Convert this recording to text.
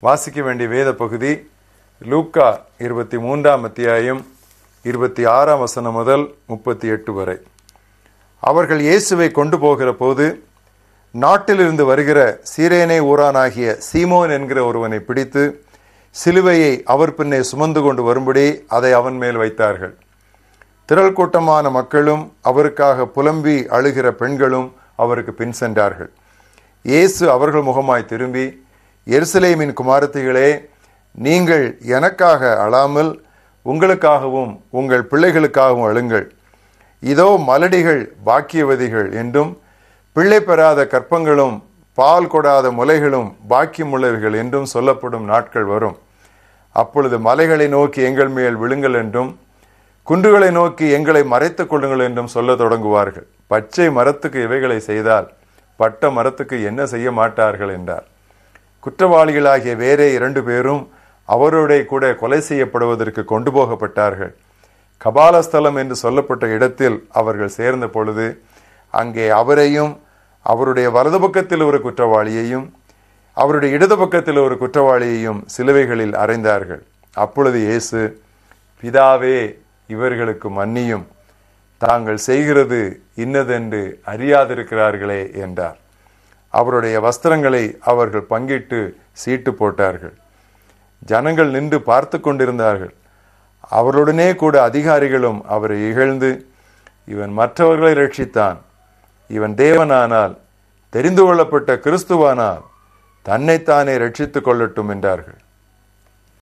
வாசிக்க வேண்டிய வேத பகுதி லூக்கா 23ஆம் அத்தியாயம் 26ஆம் வசனம் முதல் 38 வரை. அவர்கள் இயேசுவை கொண்டு போகிற போது நாட்டிலிருந்து வருகிற சீரேனே ஊரானாகிய சீமோன் என்கிற ஒருவனை பிடித்து சிலுவையை அவர் பின்னே சுமந்து கொண்டு வரும்படி அதை அவன் மேல் வைத்தார்கள். திரள் கூட்டமான மக்களும் அவருக்காக புலம்பி அழுகிற பெண்களும் அவருக்கு பின் சென்றார்கள். இயேசு அவர்கள் முகமாய் திரும்பி, எருசலேமின் குமாரத்திகளே, நீங்கள் எனக்காக அழாமல் உங்களுக்காகவும் உங்கள் பிள்ளைகளுக்காகவும் அழுங்கள். இதோ மலடிகள் பாக்கியவதிகள் என்றும் பிள்ளை பெறாத கற்பங்களும் பால் கொடாத முலைகளும் பாக்கியமுள்ளவர்கள் என்றும் சொல்லப்படும் நாட்கள் வரும். அப்பொழுது மலைகளை நோக்கி எங்கள் மேல் விழுங்கள் என்றும் குன்றுகளை நோக்கி எங்களை மறைத்துக் கொள்ளுங்கள் என்றும் சொல்ல தொடங்குவார்கள். பச்சை மரத்துக்கு இவைகளை செய்தால் பட்ட மரத்துக்கு என்ன செய்ய மாட்டார்கள் என்றார். குற்றவாளிகளாகிய வேறே 2 பேரும் அவருடைய கூட கொலை செய்யப்படுவதற்கு கொண்டு போகப்பட்டார்கள். கபாலஸ்தலம் என்று சொல்லப்பட்ட இடத்தில் அவர்கள் சேர்ந்த பொழுது அங்கே அவரையும் அவருடைய வலது பக்கத்தில் ஒரு குற்றவாளியையும் அவருடைய இடது பக்கத்தில் ஒரு குற்றவாளியையும் சிலுவைகளில் அறைந்தார்கள். அப்பொழுது இயேசு, பிதாவே, இவர்களுக்கு மன்னியும், தாங்கள் செய்கிறது இன்னதென்று அறியாதிருக்கிறார்களே என்றார். அவருடைய வஸ்திரங்களை அவர்கள் பங்கிட்டு சீட்டு போட்டார்கள். ஜனங்கள் நின்று பார்த்து கொண்டிருந்தார்கள். அவருடனே கூட அதிகாரிகளும் அவரை இகழ்ந்து, இவன் மற்றவர்களை ரட்சித்தான், இவன் தேவனானால், தெரிந்து கொள்ளப்பட்ட கிறிஸ்துவானால் தன்னைத்தானே ரட்சித்துக் கொள்ளட்டும் என்றார்கள்.